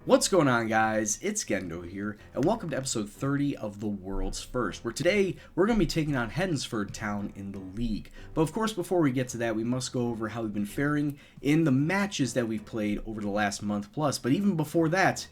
What's going on, guys? It's Gendo here, and welcome to episode 30 of The World's First, where today we're going to be taking on Hednesford Town in the league. But of course, before we get to that, we must go over how we've been faring in the matches that we've played over the last month plus. But even before that,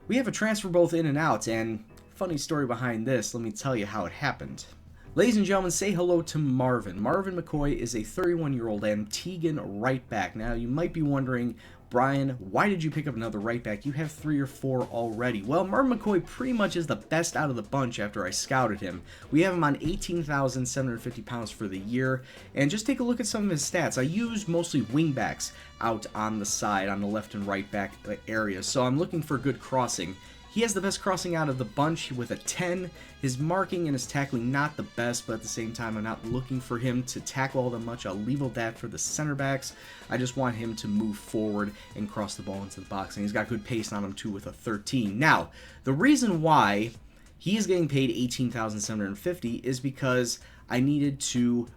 we have a transfer both in and out, and funny story behind this, let me tell you how it happened. Ladies and gentlemen, say hello to Marvin. Marvin McCoy is a 31-year-old Antiguan right back. Now, you might be wondering, Brian, why did you pick up another right back? You have 3 or 4 already. Well, Marvin McCoy pretty much is the best out of the bunch after I scouted him. We have him on 18,750 pounds for the year, and just take a look at some of his stats. I use mostly wingbacks out on the side, on the left and right back areas, so I'm looking for good crossing. He has the best crossing out of the bunch with a 10. His marking and his tackling not the best, but at the same time, I'm not looking for him to tackle all that much. I'll leave all that for the center backs. I just want him to move forward and cross the ball into the box, and he's got good pace on him too with a 13. Now, the reason why he is getting paid $18,750 is because I needed to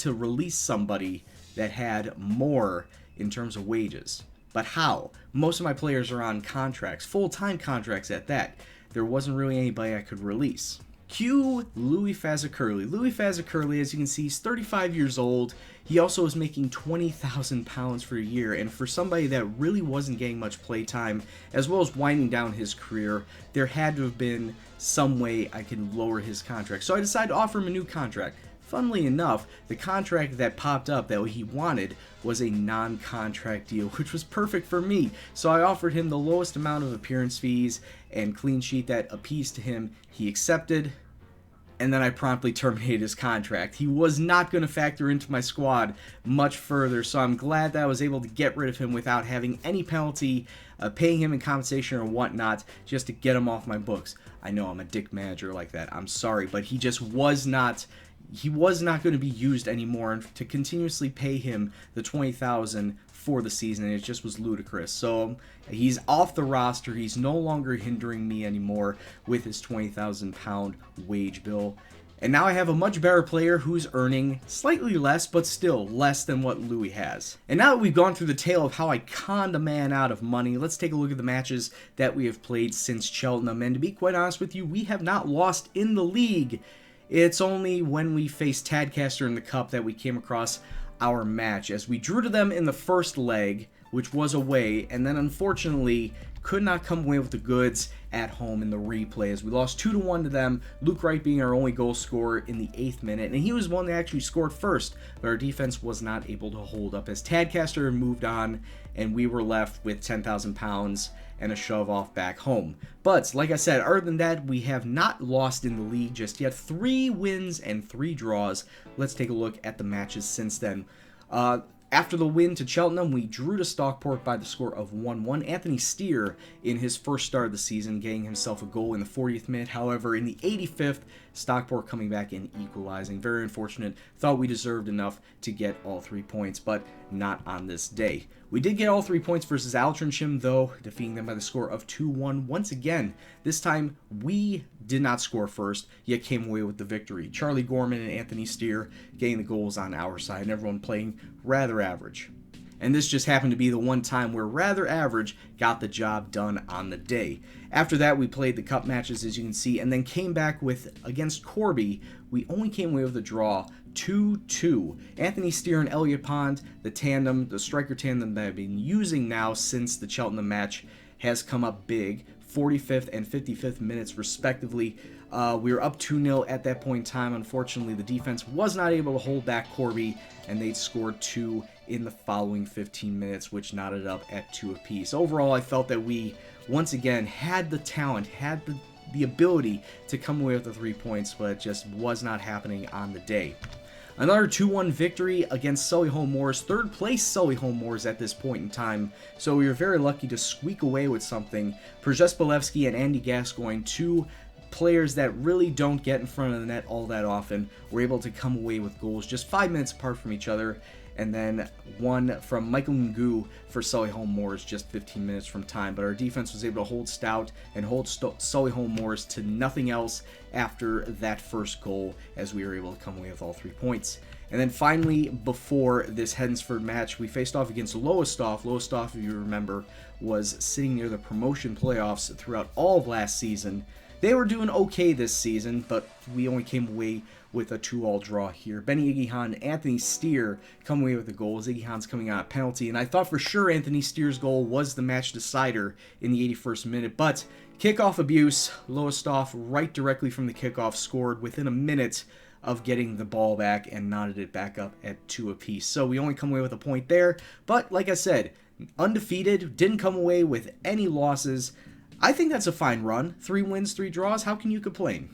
release somebody that had more in terms of wages. But how? Most of my players are on contracts, full-time contracts at that. There wasn't really anybody I could release. Cue Louie Fezzik. Louie Fezzik, as you can see, he's 35 years old. He also is making 20,000 pounds for a year, and for somebody that really wasn't getting much play time, as well as winding down his career, there had to have been some way I could lower his contract. So I decided to offer him a new contract. Funnily enough, the contract that popped up that he wanted was a non-contract deal, which was perfect for me. So I offered him the lowest amount of appearance fees and clean sheet that appeased to him. He accepted, and then I promptly terminated his contract. He was not going to factor into my squad much further, so I'm glad that I was able to get rid of him without having any penalty, paying him in compensation or whatnot, just to get him off my books. I know I'm a dick manager like that. I'm sorry, but he just was not... He was not going to be used anymore, and to continuously pay him the $20,000 for the season, and it just was ludicrous. So he's off the roster. He's no longer hindering me anymore with his £20,000 wage bill. And now I have a much better player who's earning slightly less, but still less than what Louie has. And now that we've gone through the tale of how I conned a man out of money, let's take a look at the matches that we have played since Cheltenham. And to be quite honest with you, we have not lost in the league. It's only when we faced Tadcaster in the Cup that we came across our match, as we drew to them in the first leg, which was away, and then unfortunately could not come away with the goods at home in the replay, as we lost 2-1 to them, Luke Wright being our only goal scorer in the 8th minute, and he was one that actually scored first, but our defense was not able to hold up as Tadcaster moved on, and we were left with 10,000 pounds and a shove off back home. But like I said, other than that, we have not lost in the league just yet. 3 wins and 3 draws. Let's take a look at the matches since then. After the win to Cheltenham, we drew to Stockport by the score of 1-1. Anthony Steer, in his first start of the season, getting himself a goal in the 40th minute. However, in the 85th, Stockport coming back and equalizing. Very unfortunate. Thought we deserved enough to get all 3 points, but not on this day. We did get all 3 points versus Altrincham, though, defeating them by the score of 2-1. Once again, this time we did not score first, yet came away with the victory. Charlie Gorman and Anthony Steer getting the goals on our side, and everyone playing rather average. And this just happened to be the one time where rather average got the job done on the day. After that, we played the cup matches, as you can see, and then came back with, against Corby, we only came away with a draw, 2-2. Anthony Steer and Elliot Pond, the tandem, the striker tandem that I've been using now since the Cheltenham match, has come up big. 45th and 55th minutes respectively. We were up 2-0 at that point in time. Unfortunately, the defense was not able to hold back Corby, and they scored 2 in the following 15 minutes, which knotted up at 2 apiece. Overall, I felt that we, once again, had the talent, had the ability to come away with the 3 points, but it just was not happening on the day. Another 2-1 victory against Solihull Moors, 3rd place Solihull Moors at this point in time, so we were very lucky to squeak away with something. Przespolewski and Andy Gascoigne, 2 players that really don't get in front of the net all that often, were able to come away with goals just 5 minutes apart from each other, and then one from Michael Ngu for Solihull Moors just 15 minutes from time. But our defense was able to hold stout and hold Solihull Moors to nothing else after that first goal, as we were able to come away with all 3 points. And then finally, before this Hednesford match, we faced off against Lowestoft. Lowestoft, if you remember, was sitting near the promotion playoffs throughout all of last season. They were doing okay this season, but we only came away with a 2-2 draw here. Benny Iggyhan, Anthony Steer come away with the goals. Iggyhan's coming out of penalty, and I thought for sure Anthony Steer's goal was the match decider in the 81st minute, but kickoff abuse. Lowestoft right directly from the kickoff scored within a minute of getting the ball back and knotted it back up at 2 apiece. So we only come away with a point there, but like I said, undefeated, didn't come away with any losses. I think that's a fine run. 3 wins, 3 draws. How can you complain?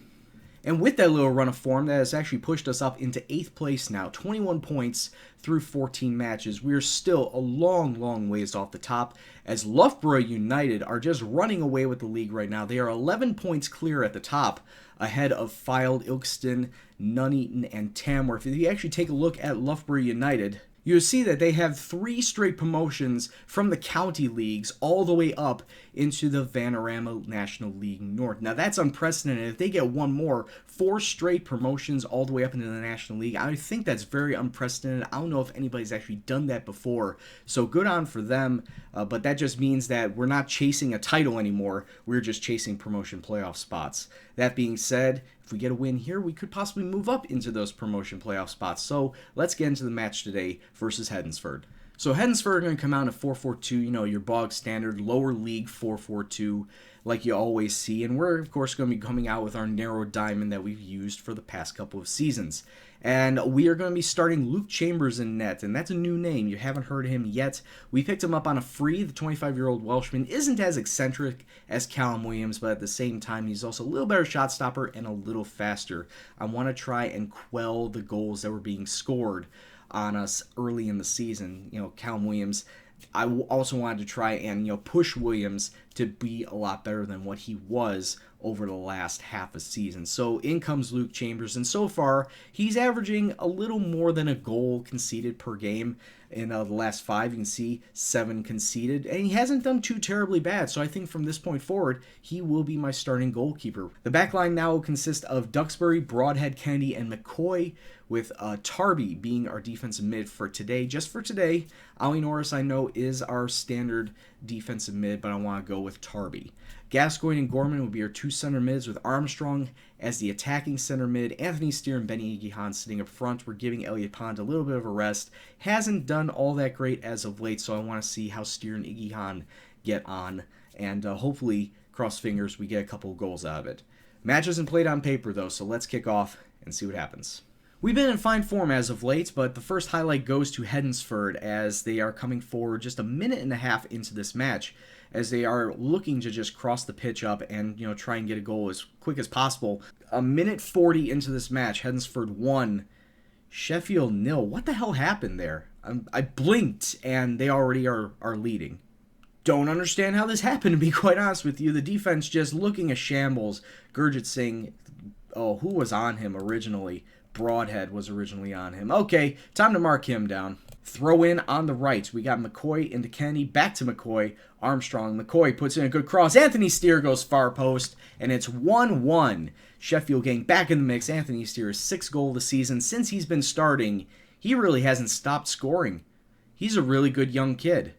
And with that little run of form, that has actually pushed us up into 8th place now. 21 points through 14 matches. We are still a long ways off the top, as Loughborough United are just running away with the league right now. They are 11 points clear at the top, ahead of Fylde, Ilkeston, Nuneaton, and Tamworth. If you actually take a look at Loughborough United, you'll see that they have 3 straight promotions from the county leagues all the way up into the Vanarama National League North. Now that's unprecedented. If they get one more, 4 straight promotions all the way up into the National League, I think that's very unprecedented. I don't know if anybody's actually done that before, so good on for them, but that just means that we're not chasing a title anymore. We're just chasing promotion playoff spots. That being said, if we get a win here, we could possibly move up into those promotion playoff spots. So let's get into the match today versus Hednesford. So Hednesford are going to come out in a 4-4-2, you know, your bog standard lower league 4-4-2 like you always see. And we're, of course, going to be coming out with our narrow diamond that we've used for the past couple of seasons. And we are going to be starting Luke Chambers in net, and that's a new name. You haven't heard of him yet. We picked him up on a free. The 25-year-old Welshman isn't as eccentric as Callum Williams, but at the same time, he's also a little better shot stopper and a little faster. I want to try and quell the goals that were being scored on us early in the season. You know, Callum Williams, I also wanted to try and, you know, push Williams to be a lot better than what he was over the last half a season. So in comes Luke Chambers, and so far he's averaging a little more than a goal conceded per game. In the last 5, you can see 7 conceded, and he hasn't done too terribly bad, so I think from this point forward, he will be my starting goalkeeper. The backline now consists of Duxbury, Broadhead, Kennedy, and McCoy, with Tarby being our defensive mid for today. Just for today, Ali Norris, I know, is our standard defensive mid, but I want to go with Tarby. Gascoigne and Gorman will be our 2 center mids, with Armstrong as the attacking center mid. Anthony Steer and Benny Iggyhan sitting up front. We're giving Elliot Pond a little bit of a rest. Hasn't done all that great as of late, so I want to see how Steer and Iggyhan get on, and hopefully, cross fingers, we get a couple of goals out of it. Match isn't played on paper, though, so let's kick off and see what happens. We've been in fine form as of late, but the first highlight goes to Hednesford as they are coming forward just a minute and a half into this match, as they are looking to just cross the pitch up and, you know, try and get a goal as quick as possible. A minute 40 into this match, Hednesford 1, Sheffield 0. What the hell happened there? I blinked and they already are leading. Don't understand how this happened, to be quite honest with you. The defense just looking a shambles. Gurjit Singh, oh, who was on him originally? Broadhead was originally on him. Okay, time to mark him down. Throw in on the right. We got McCoy into Kennedy, back to McCoy. Armstrong, McCoy puts in a good cross. Anthony Steer goes far post, and it's 1-1. Sheffield getting back in the mix. Anthony Steer's 6th goal of the season. Since he's been starting, he really hasn't stopped scoring. He's a really good young kid.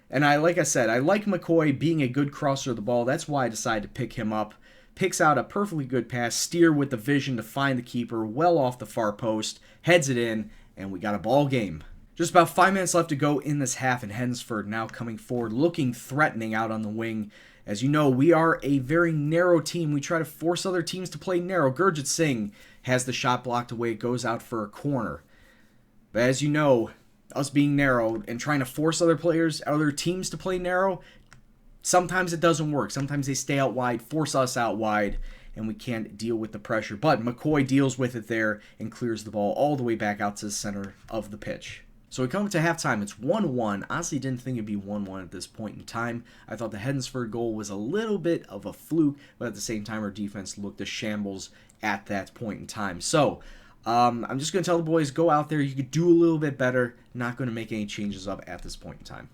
And like I said, I like McCoy being a good crosser of the ball. That's why I decided to pick him up. Picks out a perfectly good pass. Steer with the vision to find the keeper well off the far post. Heads it in, and we got a ball game. Just about 5 minutes left to go in this half, and Hednesford now coming forward, looking threatening out on the wing. As you know, we are a very narrow team. We try to force other teams to play narrow. Gurjit Singh has the shot blocked away, goes out for a corner. But as you know, us being narrow and trying to force other teams to play narrow, sometimes it doesn't work. Sometimes they stay out wide, force us out wide, and we can't deal with the pressure. But McCoy deals with it there and clears the ball all the way back out to the center of the pitch. So we come to halftime. It's 1-1. Honestly, didn't think it'd be 1-1 at this point in time. I thought the Hednesford goal was a little bit of a fluke, but at the same time, our defense looked a shambles at that point in time. So I'm just going to tell the boys, go out there. You could do a little bit better. Not going to make any changes up at this point in time.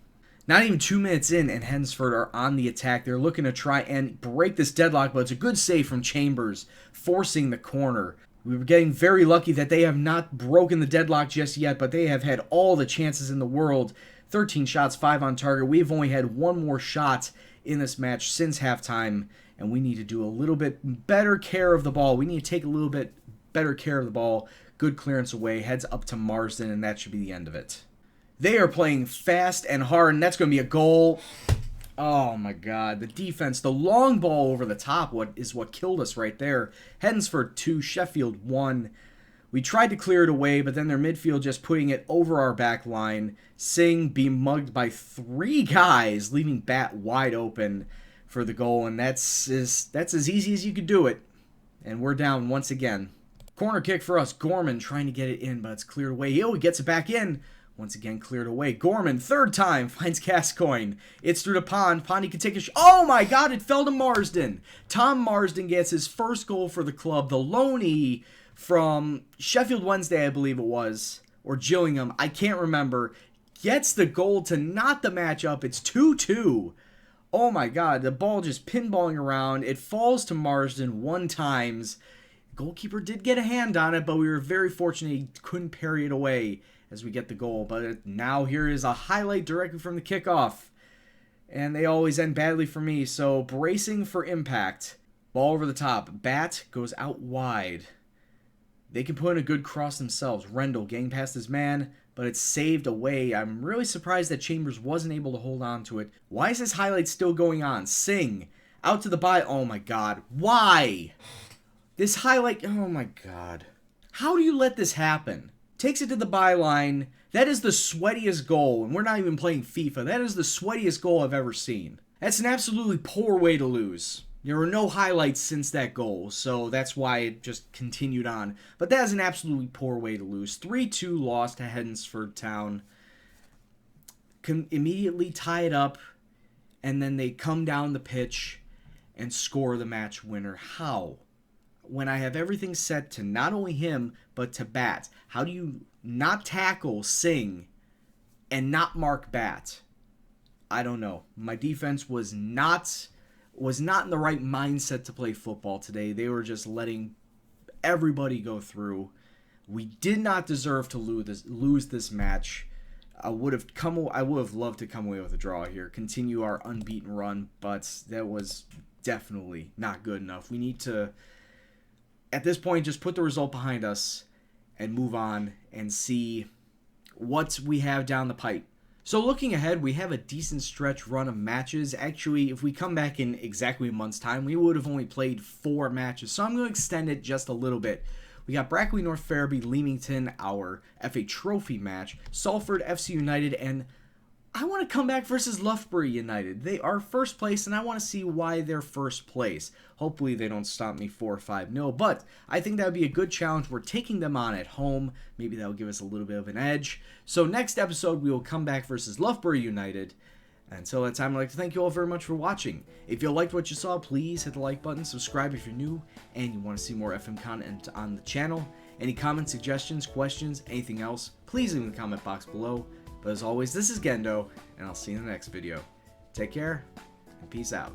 Not even 2 minutes in, and Hednesford are on the attack. They're looking to try and break this deadlock, but it's a good save from Chambers, forcing the corner. We were getting very lucky that they have not broken the deadlock just yet, but they have had all the chances in the world. 13 shots, 5 on target. We've only had one more shot in this match since halftime, and we need to do a little bit better care of the ball. We need to take a little bit better care of the ball. Good clearance away, heads up to Marsden, and that should be the end of it. They are playing fast and hard, and that's going to be a goal. Oh my god, the defense, the long ball over the top what killed us right there. Hedensford 2, Sheffield 1. We tried to clear it away, but then their midfield just putting it over our back line. Singh being mugged by 3 guys, leaving Bat wide open for the goal, and that's as easy as you could do it. And we're down once again. Corner kick for us. Gorman trying to get it in, but it's cleared away. He gets it back in. Once again, cleared away. Gorman, third time, finds Gascoigne. It's through to Pond. Pond, he can take a oh my god, it fell to Marsden. Tom Marsden gets his first goal for the club. The loanee from Sheffield Wednesday, I believe it was, or Gillingham, I can't remember, gets the goal to knot the match up. It's 2-2. Oh my god, the ball just pinballing around. It falls to Marsden 1 time. Goalkeeper did get a hand on it, but we were very fortunate he couldn't parry it away as we get the goal. But now here is a highlight directly from the kickoff. And they always end badly for me, so bracing for impact. Ball over the top. Bat goes out wide. They can put in a good cross themselves. Rendell getting past his man, but it's saved away. I'm really surprised that Chambers wasn't able to hold on to it. Why is this highlight still going on? Singh out to the by. Oh my god. Why? This highlight. Oh my god. How do you let this happen? Takes it to the byline. That is the sweatiest goal, and we're not even playing FIFA. That is the sweatiest goal I've ever seen. That's an absolutely poor way to lose. There were no highlights since that goal, so that's why it just continued on. But that is an absolutely poor way to lose. 3-2 loss to Hedensford Town. Can immediately tie it up, and then they come down the pitch and score the match winner. How? When I have everything set to not only him, but to Bat. How do you not tackle Singh and not mark Bat? I don't know. My defense was not in the right mindset to play football today. They were just letting everybody go through. We did not deserve to lose this match. I would have loved to come away with a draw here, continue our unbeaten run, but that was definitely not good enough. We need to, at this point, just put the result behind us and move on and see what we have down the pipe. So looking ahead, we have a decent stretch run of matches. Actually, if we come back in exactly a month's time, we would have only played 4 matches. So I'm going to extend it just a little bit. We got Brackley North Ferriby, Leamington, our FA Trophy match, Salford, FC United, and I want to come back versus Loughborough United. They are first place, and I want to see why they're first place. Hopefully they don't stop me 4-5-0, but I think that would be a good challenge. We're taking them on at home. Maybe that will give us a little bit of an edge. So next episode, we will come back versus Loughborough United. Until that time, I'd like to thank you all very much for watching. If you liked what you saw, please hit the like button, subscribe if you're new, and you want to see more FM content on the channel. Any comments, suggestions, questions, anything else, please leave in the comment box below. But as always, this is Gendo, and I'll see you in the next video. Take care, and peace out.